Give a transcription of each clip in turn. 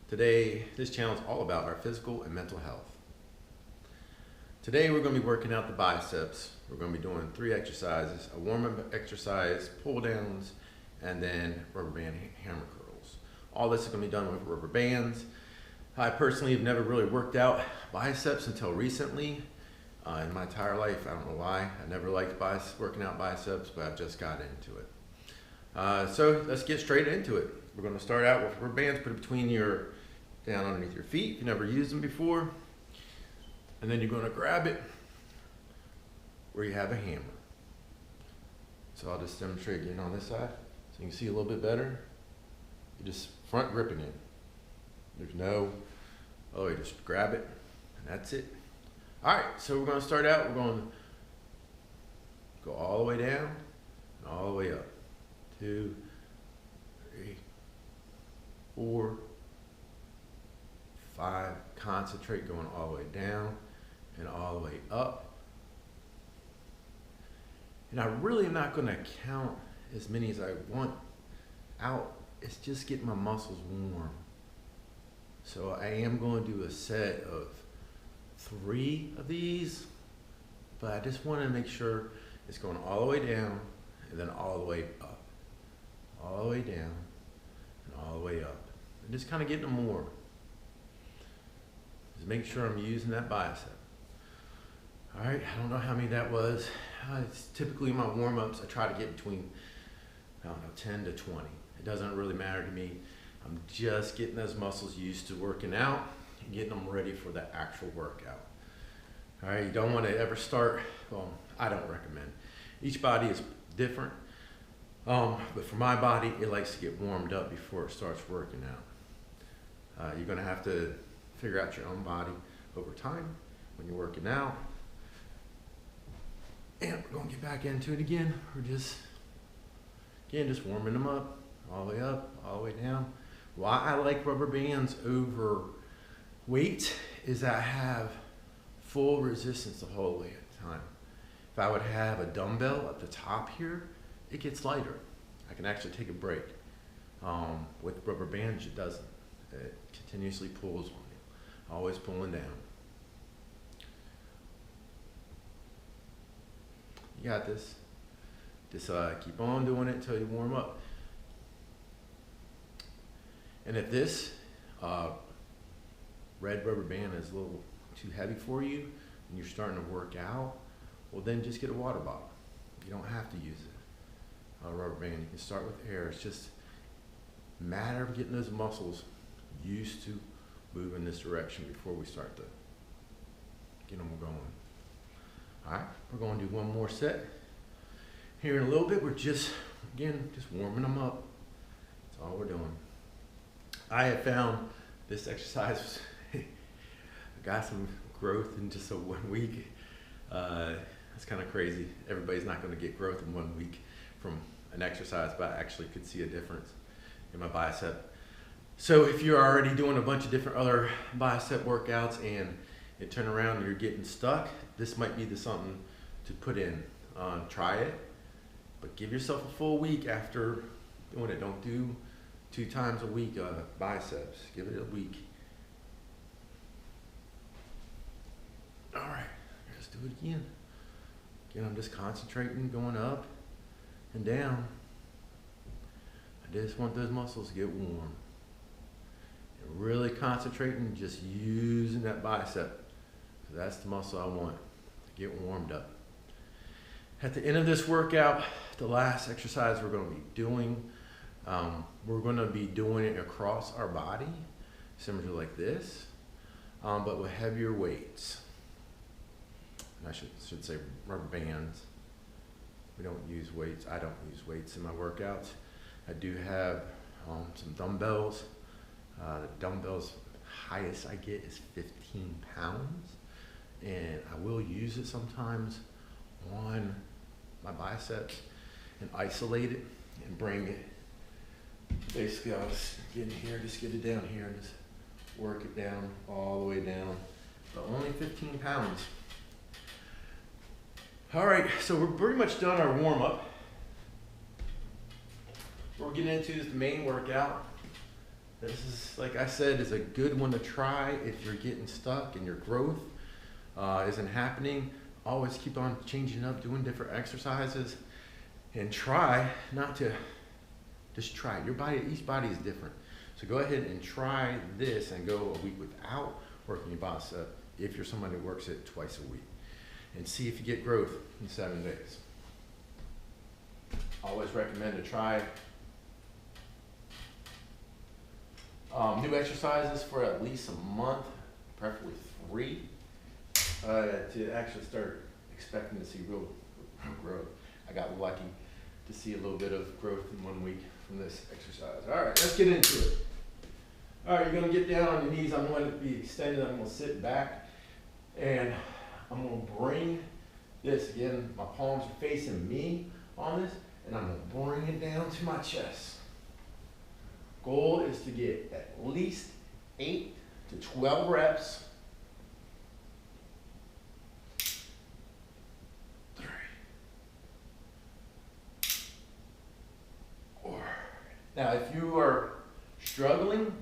Today, this channel is all about our physical and mental health. Today, we're going to be working out the biceps. We're going to be doing 3 exercises, a warm-up exercise, pull downs, and then rubber band hammer curls. All this is going to be done with rubber bands. I personally have never really worked out biceps until recently. In my entire life, I don't know why. I never liked working out biceps, but I've just got into it. So let's get straight into it. We're going to start out with rubber bands, put it down underneath your feet if you've never used them before. And then you're going to grab it where you have a hammer. So I'll just demonstrate getting on this side so you can see a little bit better. You're just front gripping it. There's no, you just grab it and that's it. All right, so we're going to start out, we're going to go all the way down and all the way up. 2, 3, 4, 5. Concentrate going all the way down and all the way up. And I really am not going to count as many as I want out. It's just getting my muscles warm. So I am going to do a set of 3 of these, but I just want to make sure it's going all the way down and then all the way up. All the way down and all the way up. And just kind of getting them warm. Just make sure I'm using that bicep. All right, I don't know how many that was. It's typically my warm-ups, I try to get between, 10 to 20. It doesn't really matter to me. I'm just getting those muscles used to working out and getting them ready for the actual workout. All right, you don't want to ever start, well, I don't recommend. Each body is different, but for my body, it likes to get warmed up before it starts working out. You're going to have to figure out your own body over time when you're working out. And we're going to get back into it again. We're just warming them up, all the way up, all the way down. Why I like rubber bands over weights is I have full resistance the whole way at the time. If I would have a dumbbell at the top here, it gets lighter. I can actually take a break. With rubber bands, it doesn't. It continuously pulls on you, always pulling down. You got this. Just keep on doing it until you warm up. And if this red rubber band is a little too heavy for you and you're starting to work out, well then just get a water bottle. You don't have to use a rubber band. You can start with air. It's just a matter of getting those muscles used to move in this direction before we start to get them going. All right, we're going to do one more set. Here in a little bit, we're just warming them up. That's all we're doing. I have found this exercise, I got some growth in just 1 week. That's kind of crazy. Everybody's not going to get growth in 1 week from an exercise, but I actually could see a difference in my bicep. So if you're already doing a bunch of different other bicep workouts and it turn around and you're getting stuck, this might be the something to put in. Try it, but give yourself a full week after doing it. Don't do 2 times a week biceps. Give it a week. All right, let's do it again. Again, I'm just concentrating, going up and down. I just want those muscles to get warm. And really concentrating, just using that bicep. That's the muscle I want to get warmed up. At the end of this workout, the last exercise we're going to be doing, we're going to be doing it across our body, similar like this, but with heavier weights. And I should say rubber bands. We don't use weights. I don't use weights in my workouts. I do have some dumbbells. The dumbbells highest I get is 15 pounds. And I will use it sometimes on my biceps and isolate it and bring it. Basically, I'll just get in here, just get it down here and just work it down all the way down. But only 15 pounds. All right, so we're pretty much done our warm up. What we're getting into is the main workout. This is, like I said, is a good one to try if you're getting stuck and your growth isn't happening. Always keep on changing up, doing different exercises, and try not to just try it. Your body, each body is different. So go ahead and try this and go a week without working your bicep if you're somebody that works it twice a week, and see if you get growth in 7 days. Always recommend to try new exercises for at least a month, preferably 3, to actually start expecting to see real growth. I got lucky to see a little bit of growth in 1 week from this exercise. All right, let's get into it. All right, you're gonna get down on your knees. I'm going to be extended. I'm gonna sit back, and I'm gonna bring this, again, my palms are facing me on this, and I'm gonna bring it down to my chest. Goal is to get at least 8 to 12 reps. 3, 4. Now, if you are struggling,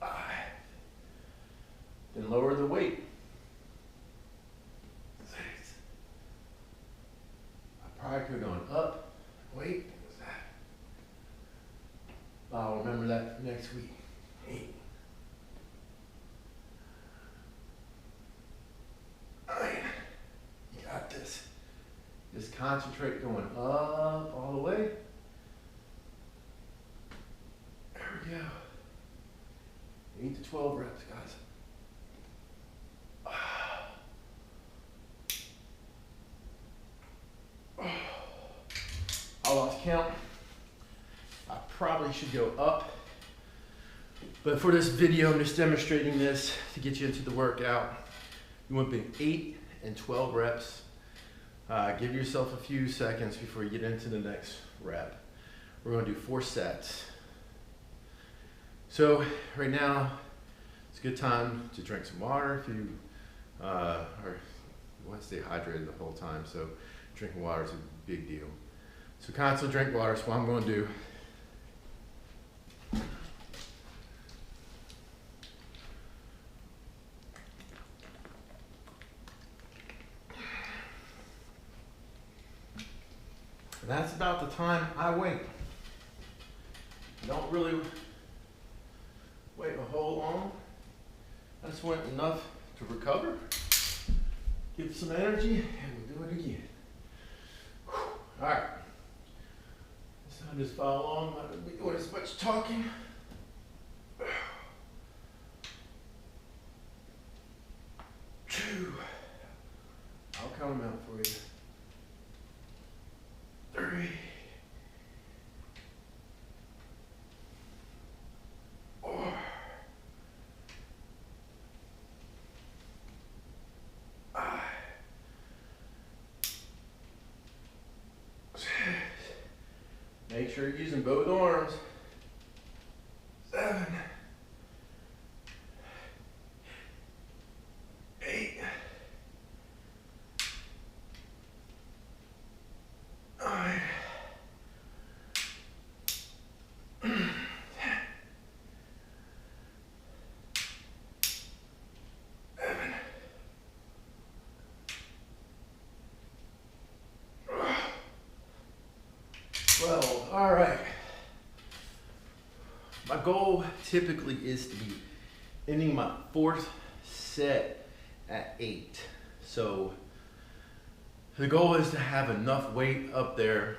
5. Then lower the weight. 6. I probably could have gone up. Wait. I'll remember that for next week. 8. 9. You got this. Just concentrate going up all the way. There we go. 8 to 12 reps, guys. I lost count. I probably should go up, but for this video, I'm just demonstrating this to get you into the workout. You want between 8 and 12 reps. Give yourself a few seconds before you get into the next rep. We're going to do 4 sets. So right now, it's a good time to drink some water if you want to stay hydrated the whole time. So drinking water is a big deal. So constantly drink water. That's what I'm going to do. And that's about the time I wait. Don't really wait a whole long. I just went enough to recover, give some energy, and we'll do it again. All right. So just follow along. I'm not going to be doing as much talking. 2. I'll count them out for you. 3. 4. 5. 6. Make sure you're using both arms. 7. 8. 9. 10. 11. 12. All right. My goal typically is to be ending my 4th set at 8. So the goal is to have enough weight up there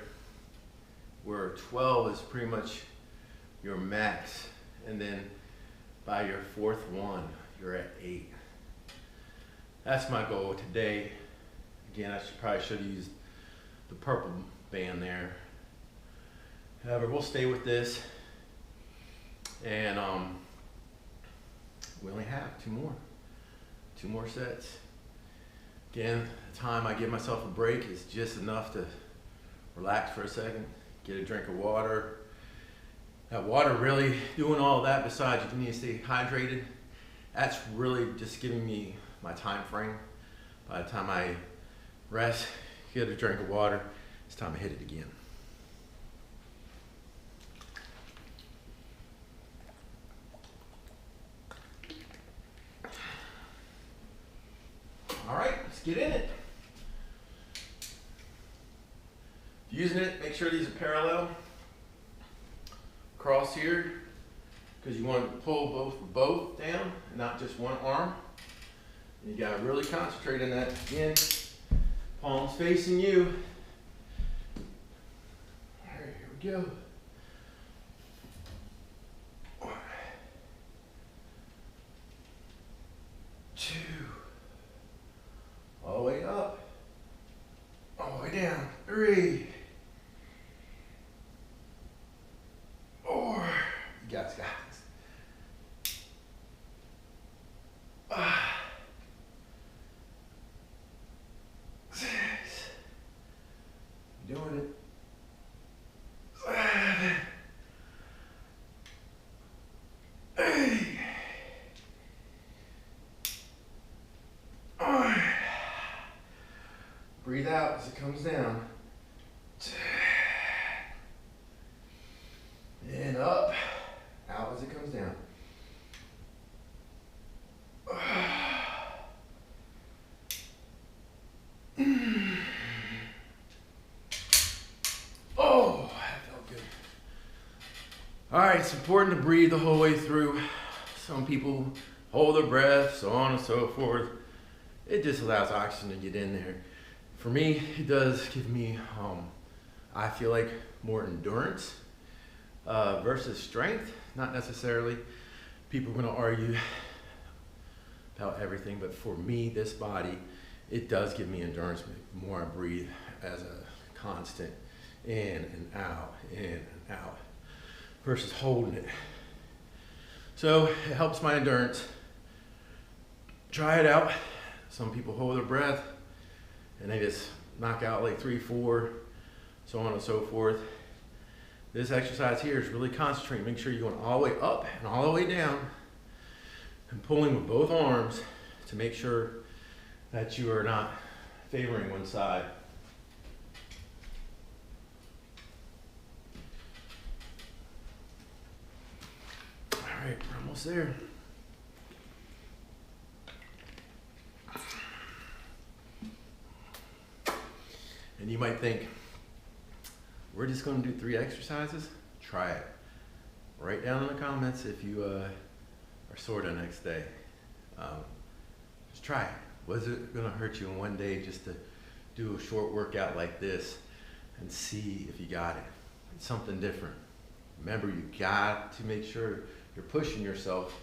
where 12 is pretty much your max, and then by your 4th one, you're at 8. That's my goal today. Again, probably should have used the purple band there. However, we'll stay with this, and we only have 2 more sets. Again, the time I give myself a break is just enough to relax for a second, get a drink of water. That water really doing all that, besides you need to stay hydrated. That's really just giving me my time frame. By the time I rest, get a drink of water, it's time to hit it again. let's get in it. Using it, make sure these are parallel. Cross here, because you want to pull both down, and not just one arm. You gotta really concentrate on that. Again, palms facing you. All right, here we go. 1, 2, all the way up, all the way down. 3, 4, you guys got this. 5, 6, doing it. 7, 8, 9. Breathe out as it comes down. 10. And up, out as it comes down. Oh, that felt good. All right, it's important to breathe the whole way through. Some people hold their breath, so on and so forth. It just allows oxygen to get in there. For me, it does give me, I feel like, more endurance versus strength. Not necessarily. People are going to argue about everything, but for me, this body, it does give me endurance. The more I breathe as a constant in and out, versus holding it. So it helps my endurance. Try it out. Some people hold their breath and they just knock out like 3, 4, so on and so forth. This exercise here is really concentrating. Make sure you're going all the way up and all the way down and pulling with both arms to make sure that you are not favoring one side. All right, we're almost there. And you might think, we're just going to do 3 exercises? Try it. Write down in the comments if you are sore the next day. Just try it. Was it going to hurt you in one day just to do a short workout like this and see if you got it? It's something different. Remember, you got to make sure you're pushing yourself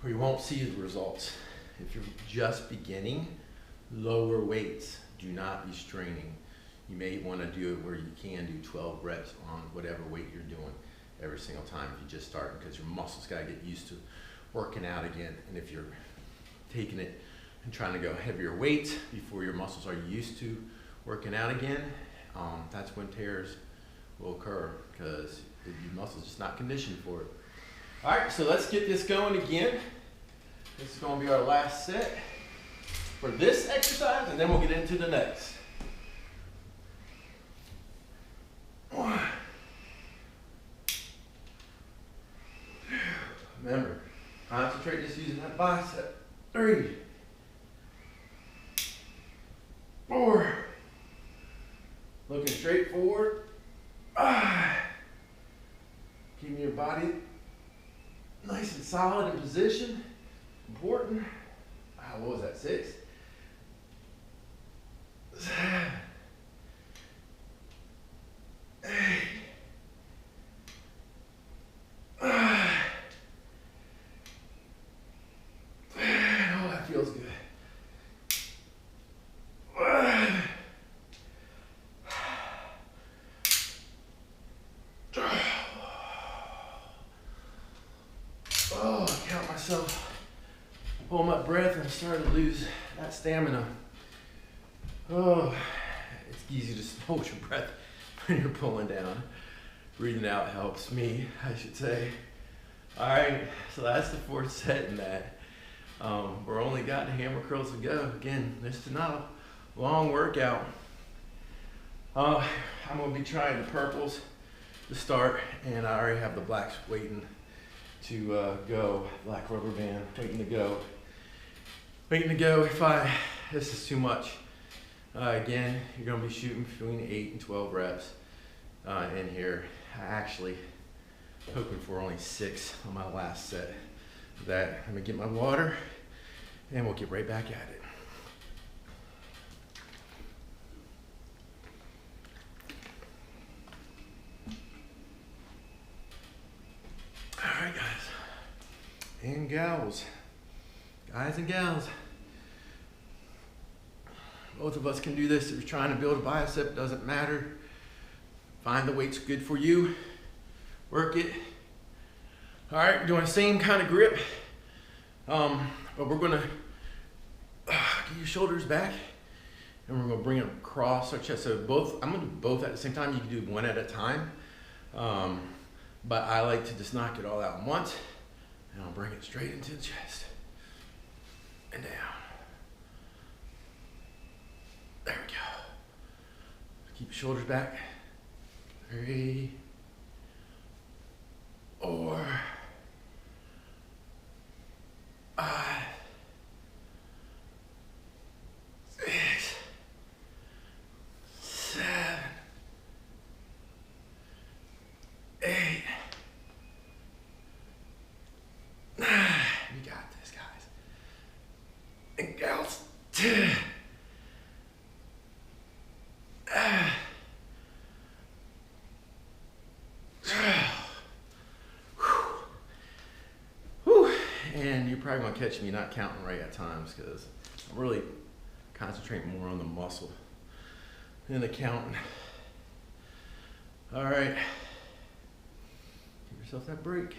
or you won't see the results. If you're just beginning, lower weights. Do not be straining. You may want to do it where you can do 12 reps on whatever weight you're doing every single time if you just start, because your muscles got to get used to working out again. And if you're taking it and trying to go heavier weights before your muscles are used to working out again, that's when tears will occur because your muscles just not conditioned for it. All right, so let's get this going again. This is going to be our last set for this exercise, and then we'll get into the next. 1, 2. Remember, concentrate just using that bicep. 3, 4. Looking straight forward. 5. Keeping your body nice and solid in position. Important. What was that? 6. 7. 8. 9. 10. Oh, that feels good. 11. Oh, I count myself. Hold my breath and start to lose that stamina. Oh, it's easy to just hold your breath when you're pulling down. Breathing out helps me, I should say. All right, so that's the 4th set in that. We're only got the hammer curls to go. Again, this is not a long workout. I'm gonna be trying the purples to start, and I already have the blacks waiting to go. Black rubber band waiting to go. If I this is too much. Again, you're gonna be shooting between 8 and 12 reps in here. I actually hoping for only 6 on my last set. That, I'm gonna get my water and we'll get right back at it. All right, guys and gals, guys and gals, both of us can do this. If you're trying to build a bicep, it doesn't matter. Find the weight's good for you. Work it. All right, we're doing the same kind of grip, but we're gonna get your shoulders back, and we're gonna bring it across our chest. So both, I'm gonna do both at the same time. You can do one at a time, but I like to just knock it all out at once, and I'll bring it straight into the chest and down. There we go. Keep your shoulders back. 3, 4, 5, 6, 7, 8, 9. You got this, guys and gals. 10. And you're probably gonna catch me not counting right at times because I'm really concentrating more on the muscle than the counting. All right, give yourself that break.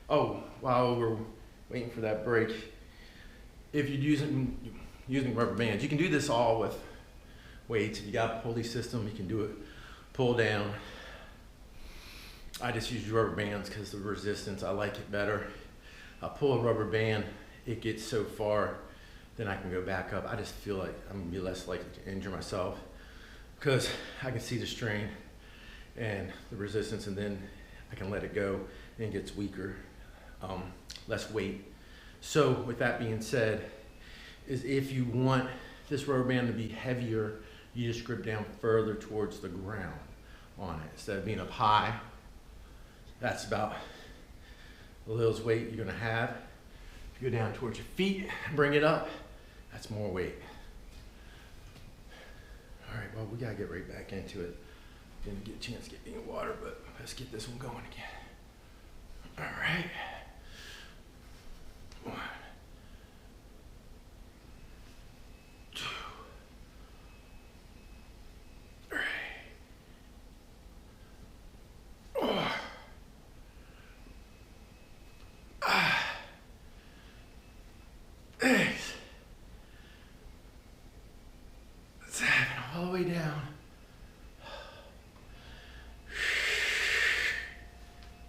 Oh, while we're waiting for that break, if you're using rubber bands, you can do this all with weights. If you got a pulley system, you can do it pull down. I just use rubber bands because the resistance, I like it better. I pull a rubber band, it gets so far, then I can go back up. I just feel like I'm gonna be less likely to injure myself because I can see the strain and the resistance, and then I can let it go and it gets weaker, less weight. So with that being said, is if you want this rubber band to be heavier, you just grip down further towards the ground on it. Instead of being up high, that's about the littlest weight you're gonna have. If you go down towards your feet and bring it up, that's more weight. All right, well, we gotta get right back into it. Didn't get a chance to get any water, but let's get this one going again. All right. 1, 2, 3, 4, 6, 7, all the way down.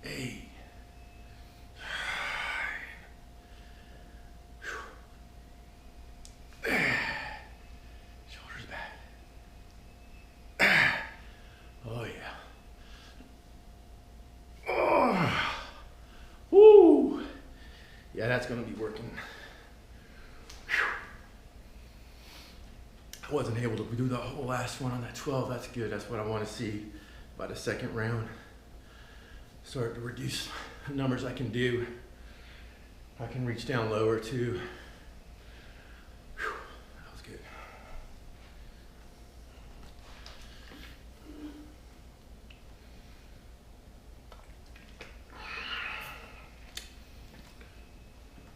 8, 9. Shoulders back. Oh yeah. Oh. Woo. Yeah, that's gonna be working. I wasn't able to do the whole last one on that 12. That's good. That's what I want to see by the second round. Start to reduce the numbers I can do. I can reach down lower too. Whew, that was good.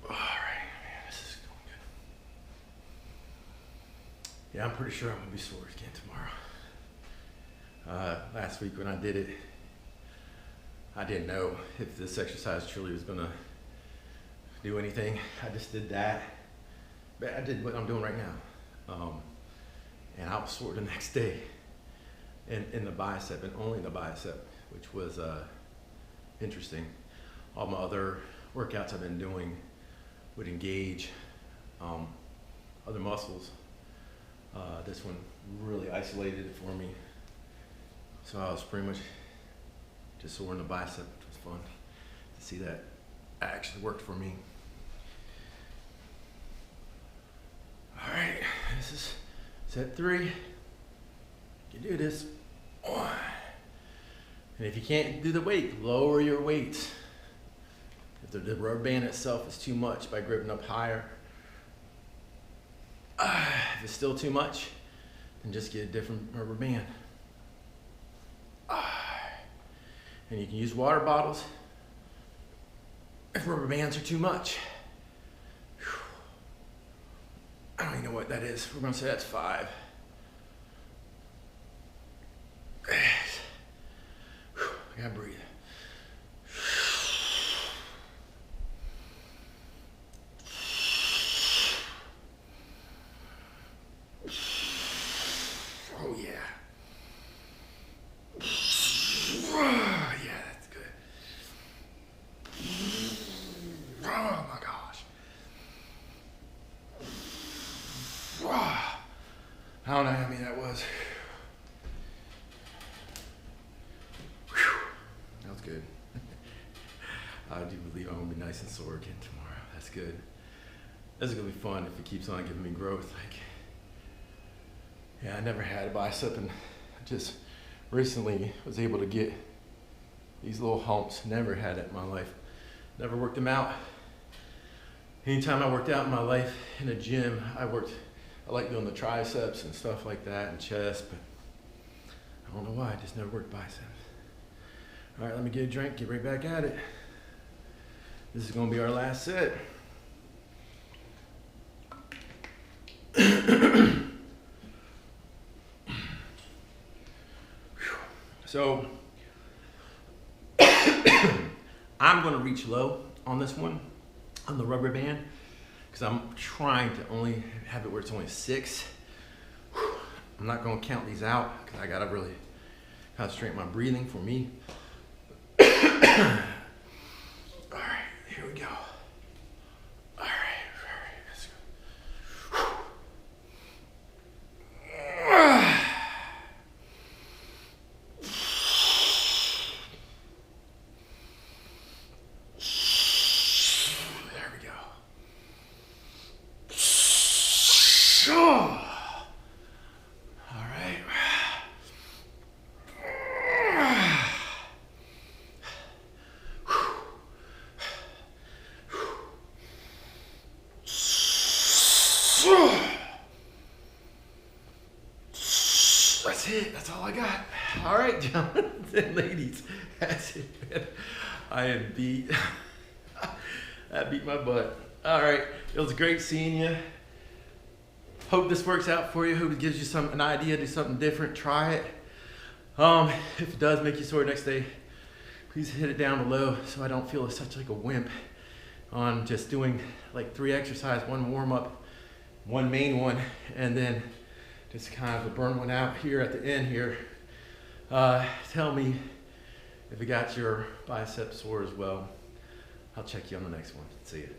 All right, man, this is going good. Yeah, I'm pretty sure I'm gonna be sore again tomorrow. Last week when I did it, I didn't know if this exercise truly was gonna do anything. I just did that. But I did what I'm doing right now. And I was sore the next day in the bicep, and only the bicep, which was interesting. All my other workouts I've been doing would engage other muscles. This one really isolated it for me. So I was pretty much just sore in the bicep, which was fun to see that actually worked for me. All right, this is set 3. You can do this. 1. And if you can't do the weight, lower your weights. If the rubber band itself is too much, by gripping up higher. If it's still too much, then just get a different rubber band. And you can use water bottles if rubber bands are too much. I don't even know what that is. We're gonna say that's 5. I gotta breathe. Oh yeah. Yeah, that's good. Oh my gosh. I don't know how many that was. That was good. I do believe I'm gonna be nice and sore again tomorrow. That's good. This is gonna be fun if it keeps on giving me growth. Like, yeah, I never had a bicep, and just recently was able to get these little humps. Never had it in my life. Never worked them out. Anytime I worked out in my life in a gym, I like doing the triceps and stuff like that and chest, but I don't know why, I just never worked biceps. All right, let me get a drink, get right back at it. This is gonna be our last set. So, I'm gonna reach low on this one, on the rubber band, because I'm trying to only have it where it's only 6. I'm not gonna count these out, because I gotta really concentrate my breathing for me. All right, here we go. All right, let's go. There we go. All right. That's it. That's all I got. All right, gentlemen and ladies. That's it, man. I am beat. That beat my butt. All right. It was great seeing you. Hope this works out for you. Hope it gives you an idea, do something different. Try it. If it does make you sore next day, please hit it down below so I don't feel such like a wimp on just doing like 3 exercises, 1 warm up, 1 main one, and then just kind of burn one out here at the end here. Tell me if it got your biceps sore as well. I'll check you on the next one. See ya.